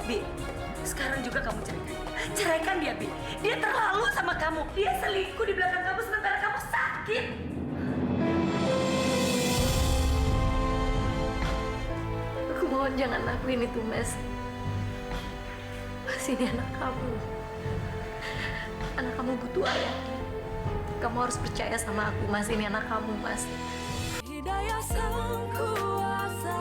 Bi, sekarang juga kamu ceraikan. Ceraikan dia, Bi. Dia terlalu sama kamu. Dia selingkuh di belakang kamu sementara kamu sakit. Aku mohon jangan lakuin itu, Mas. Mas, ini anak kamu. Anak kamu butuh ayah. Kamu harus percaya sama aku, Mas. Ini anak kamu, Mas. Hidayah sang kuasa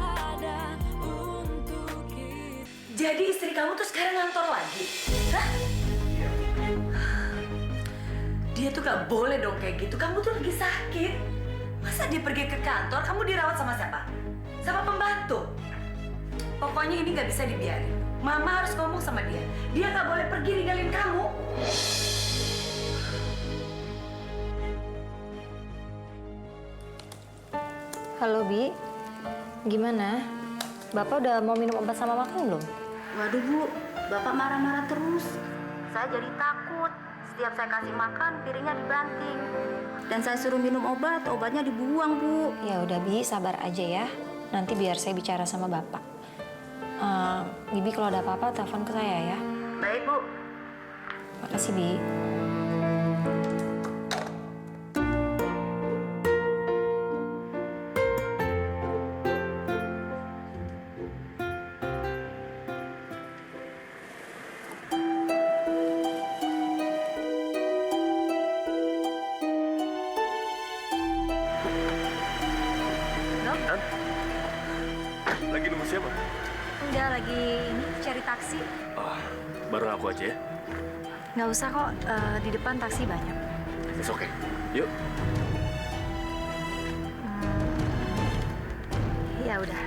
ada untuk kita. Jadi istri kamu tuh sekarang ngantor lagi? Hah? Dia tuh gak boleh dong kayak gitu. Kamu tuh lagi sakit. Masa dia pergi ke kantor, kamu dirawat sama siapa? Sama pembantu. Pokoknya ini gak bisa dibiarin. Mama harus ngomong sama dia. Dia gak boleh pergi ninggalin kamu. Halo, Bi. Gimana? Bapak udah mau minum obat sama makan belum? Waduh Bu, Bapak marah-marah terus. Saya jadi takut. Setiap saya kasih makan, piringnya dibanting. Dan saya suruh minum obat, obatnya dibuang Bu. Ya udah, Bi, sabar aja ya. Nanti biar saya bicara sama Bapak. Bibi kalau ada apa-apa telepon ke saya ya. Baik Bu. Makasih, Bi. Lagi nunggu siapa? Enggak, lagi ini cari taksi. Ah, bareng aku aja ya. Nggak usah kok, di depan taksi banyak. It's okay. Yuk. Ya udah.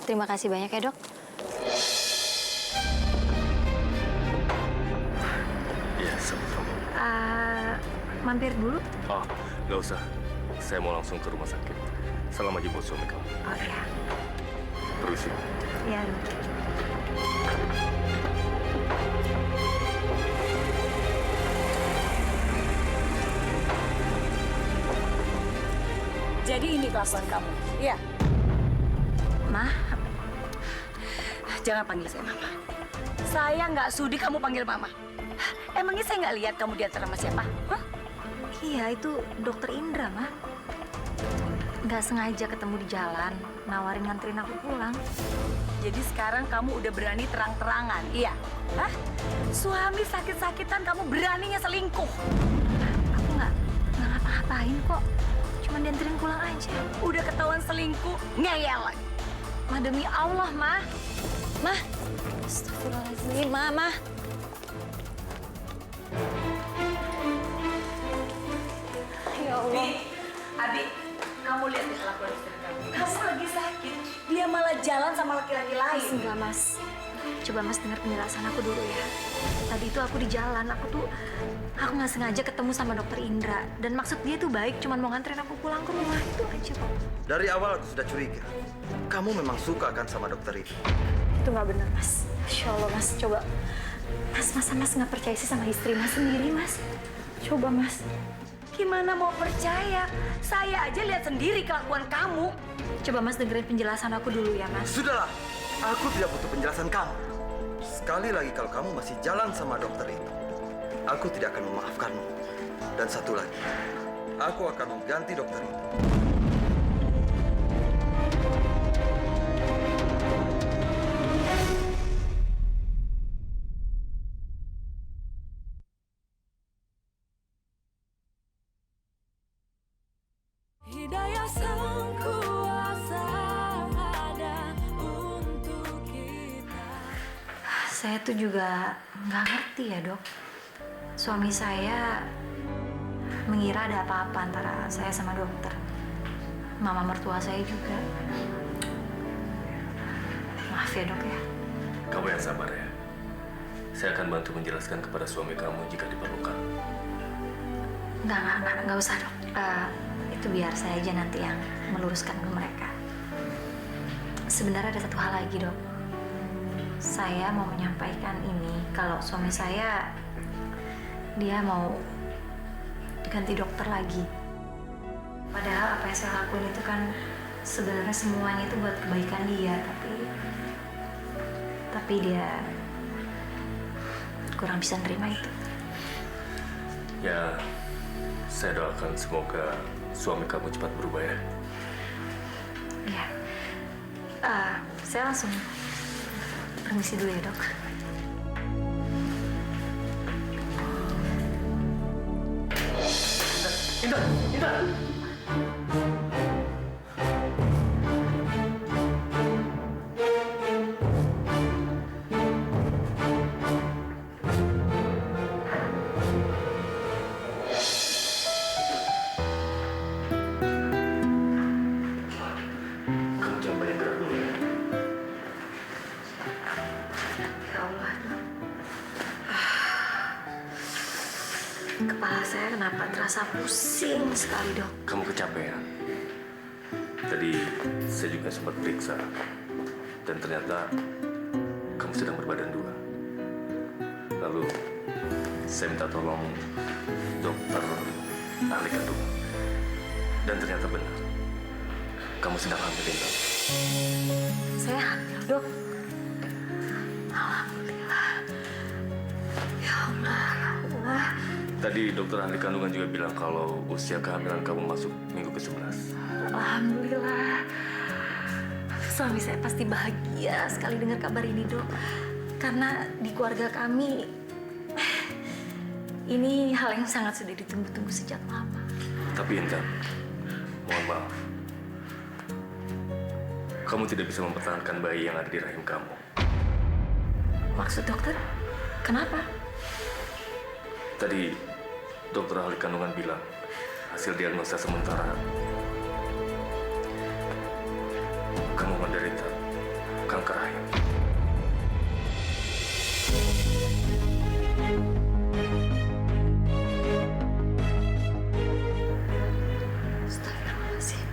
Terima kasih banyak ya, Dok. Iya, sama-sama. Mampir dulu. Oh, nggak usah. Saya mau langsung ke rumah sakit. Salam aja buat suami kamu. Oh ya. Permisi. Ya, Dok. Jadi ini kelakuan kamu. Iya. Mah, Jangan panggil saya Mama. Saya nggak sudi kamu panggil Mama. Emangnya saya nggak lihat kamu diantar sama siapa? Hah? iya itu Dokter Indra, Mah. Nggak sengaja ketemu di jalan, nawarin nganterin aku pulang. Jadi sekarang kamu udah berani terang-terangan, iya? Hah? Suami sakit-sakitan kamu beraninya selingkuh. Aku nggak ngapa-ngapain kok. Cuman dianterin pulang aja. Udah ketahuan selingkuh, ngeyel lagi. Mah, demi Allah, Mah. Mah. Astagfirullahaladzim, Mah. Ya Allah. Abi, kamu lihat nih kelakuan istri kamu. Kamu lagi sakit, dia malah jalan sama laki-laki lain. Enggak, Mas. Coba Mas dengar penjelasan aku dulu ya. Tadi itu aku di jalan, aku nggak sengaja ketemu sama Dokter Indra. Dan maksud dia tuh baik, cuman mau nganterin aku pulang ke rumah. Itu aja kok. Dari awal aku sudah curiga. Kamu memang suka kan sama dokter itu? Itu nggak benar, Mas. Insya Allah, Mas. Coba. Masa Mas nggak percaya sih sama istri Mas sendiri, Mas? Coba, Mas. Gimana mau percaya? Saya aja lihat sendiri kelakuan kamu. Coba Mas dengerin penjelasan aku dulu ya, Mas. Sudahlah, aku tidak butuh penjelasan kamu. Sekali lagi kalau kamu masih jalan sama dokter itu, aku tidak akan memaafkanmu. Dan satu lagi, aku akan mengganti dokter itu. Hidayah sang kuasa ada Saya tuh juga nggak ngerti ya, Dok. Suami saya mengira ada apa-apa antara saya sama dokter. Mama mertua saya juga. Maaf ya, Dok ya. Kamu yang sabar ya. Saya akan bantu menjelaskan kepada suami kamu jika diperlukan. Nggak usah, Dok. Itu biar saya aja nanti yang meluruskan ke mereka. Sebenarnya ada satu hal lagi, Dok. Saya mau menyampaikan ini kalau suami saya dia mau diganti dokter lagi. Padahal apa yang saya lakuin itu kan sebenarnya semuanya itu buat kebaikan dia, tapi dia kurang bisa nerima itu. Ya, saya doakan semoga suami kamu cepat berubah ya. Iya. Saya langsung permisi dulu ya, Dok. Intan! Kamu jangan banyak gerak dulu ya. Ya Allah, Dok. Kepala saya kenapa terasa pusing sekali, Dok. Kamu kecapean. Tadi saya juga sempat periksa. Dan ternyata kamu sedang berbadan dua. Lalu saya minta tolong dokter ahli kandungan. Dan ternyata benar. Kamu sedang hamil, Intan. Saya hamil, Dok. Alhamdulillah. Ya Allah, ya Allah. Tadi dokter ahli kandungan juga bilang kalau usia kehamilan kamu masuk minggu ke-11. Alhamdulillah. Suami saya pasti bahagia sekali dengar kabar ini, Dok. Karena di keluarga kami, ini hal yang sangat sudah ditunggu-tunggu sejak lama. Tapi Intan, mohon maaf. Kamu tidak bisa mempertahankan bayi yang ada di rahim kamu. Maksud dokter? Kenapa? Tadi dokter ahli kandungan bilang hasil diagnosa sementara kamu menderita kanker rahim. Astagfirullahaladzim.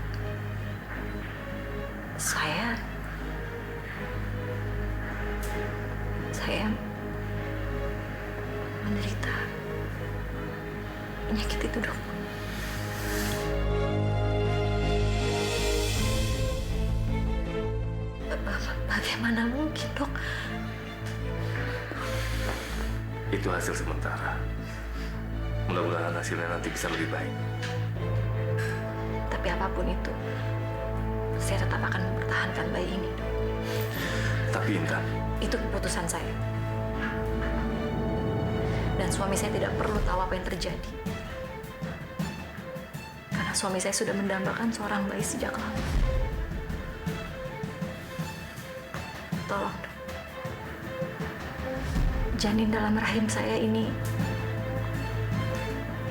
Saya menderita penyakit itu, Dok. Bagaimana mungkin, Dok? Itu hasil sementara. Mudah-mudahan hasilnya nanti bisa lebih baik. Tapi apapun itu, saya tetap akan mempertahankan bayi ini, Dok. Tapi Intan, Itu keputusan saya. Dan suami saya tidak perlu tahu apa yang terjadi. Karena suami saya sudah mendambakan seorang bayi sejak lama. Tolong, Dok. Janin dalam rahim saya ini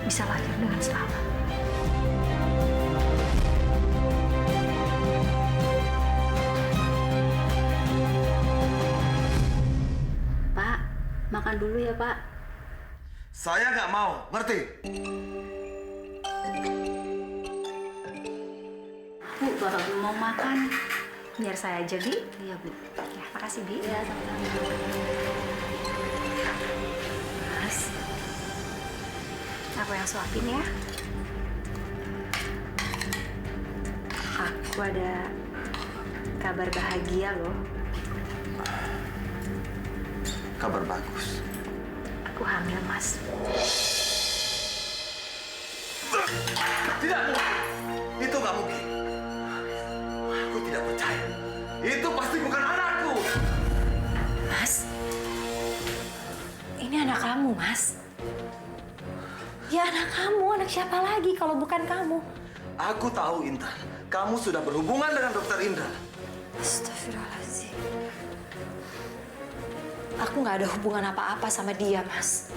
bisa lahir dengan selamat. Pak, makan dulu ya, Pak. Saya nggak mau, ngerti? Bu, Bapak belum mau makan. Biar saya aja, Bi. Iya, Bu. Ya, makasih, Bi. Iya, sama-sama. Mas, aku yang suapin ya. Aku ada kabar bahagia loh. Kabar bagus. Aku hamil, Mas. Tidak mungkin. Itu nggak mungkin. Aku tidak percaya. Itu pasti bukan anakku. Mas, ini anak kamu, Mas. Ya anak kamu, anak siapa lagi kalau bukan kamu? Aku tahu, Intan. Kamu sudah berhubungan dengan Dokter Indra. Astagfirullahaladzim. Aku nggak ada hubungan apa-apa sama dia, Mas.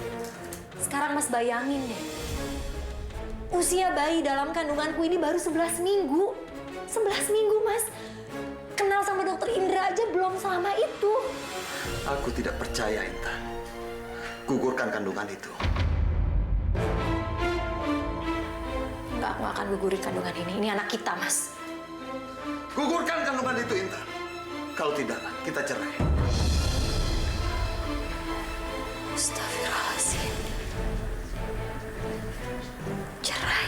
Sekarang Mas bayangin deh. Usia bayi dalam kandunganku ini baru 11 minggu. 11 minggu, Mas. Kenal sama dokter Indra aja belum selama itu. Aku tidak percaya, Intan. Gugurkan kandungan itu. Enggak, aku nggak akan gugurin kandungan ini. Ini anak kita, Mas. Gugurkan kandungan itu, Intan. Kalau tidak, kita cerai. Astagfirullahaladzim. Cerai.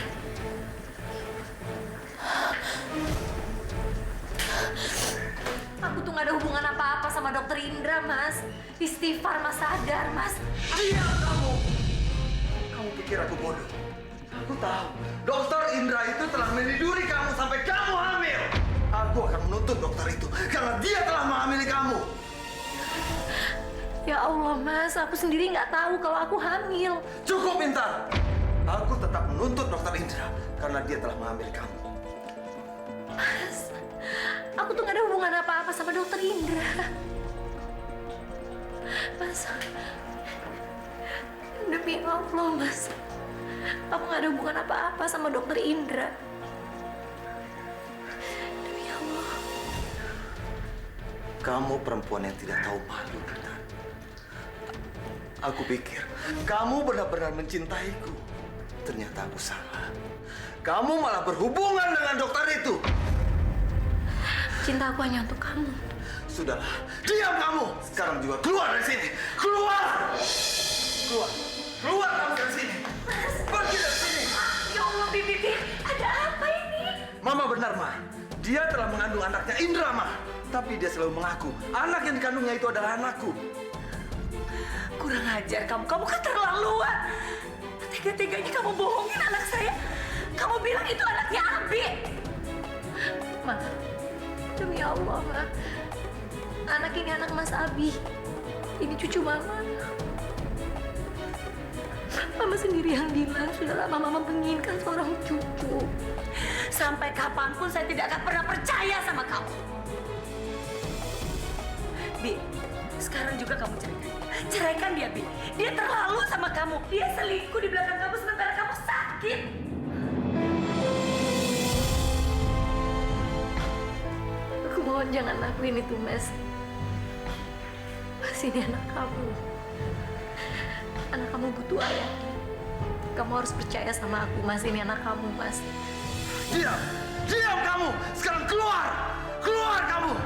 Aku tuh gak ada hubungan apa-apa sama dokter Indra, Mas. Istighfar, Mas, sadar, Mas. Diam kamu! Kamu pikir aku bodoh? Aku tahu. Dokter Indra itu telah meniduri kamu sampai kamu hamil. Aku akan menuntut dokter itu karena dia telah menghamili kamu. Ya Allah, Mas. Aku sendiri nggak tahu kalau aku hamil. Cukup, Intan. Aku tetap menuntut dokter Indra karena dia telah menghamili kamu. Mas, aku tuh gak ada hubungan apa-apa sama dokter Indra. Mas, demi Allah, Mas. Aku gak ada hubungan apa-apa sama dokter Indra. Demi Allah. Kamu perempuan yang tidak tahu malu, Intan. Aku pikir kamu benar-benar mencintaiku. Ternyata aku salah. Kamu malah berhubungan dengan dokter itu. Cinta aku hanya untuk kamu. Sudahlah, diam kamu. Sekarang juga keluar dari sini. Keluar! Keluar! Keluar kamu dari sini. Pergi dari sini. Ya Allah, Bibi, ada apa ini? Mama benar, Ma. Dia telah mengandung anaknya Indra, Ma. Tapi dia selalu mengaku anak yang dikandungnya itu adalah anakku. Kurang ajar kamu. Kamu keterlaluan. Tega-teganya kamu bohongin anak saya. Kamu bilang itu anaknya Abi. Ma, demi Allah, Ma. Anak ini anak Mas Abi. Ini cucu Mama. Mama sendiri yang bilang sudah lama Mama menginginkan seorang cucu. Sampai kapanpun saya tidak akan pernah percaya sama kamu. Bi, sekarang juga kamu ceraikan dia. Ceraikan dia, Bi. Dia terlalu sama kamu. Dia selingkuh di belakang kamu sementara kamu sakit. Aku mohon jangan lakuin itu, Mas. Mas, ini anak kamu. Anak kamu butuh ayah. Kamu harus percaya sama aku, Mas. Ini anak kamu, Mas. Diam! Diam kamu! Sekarang keluar! Keluar kamu!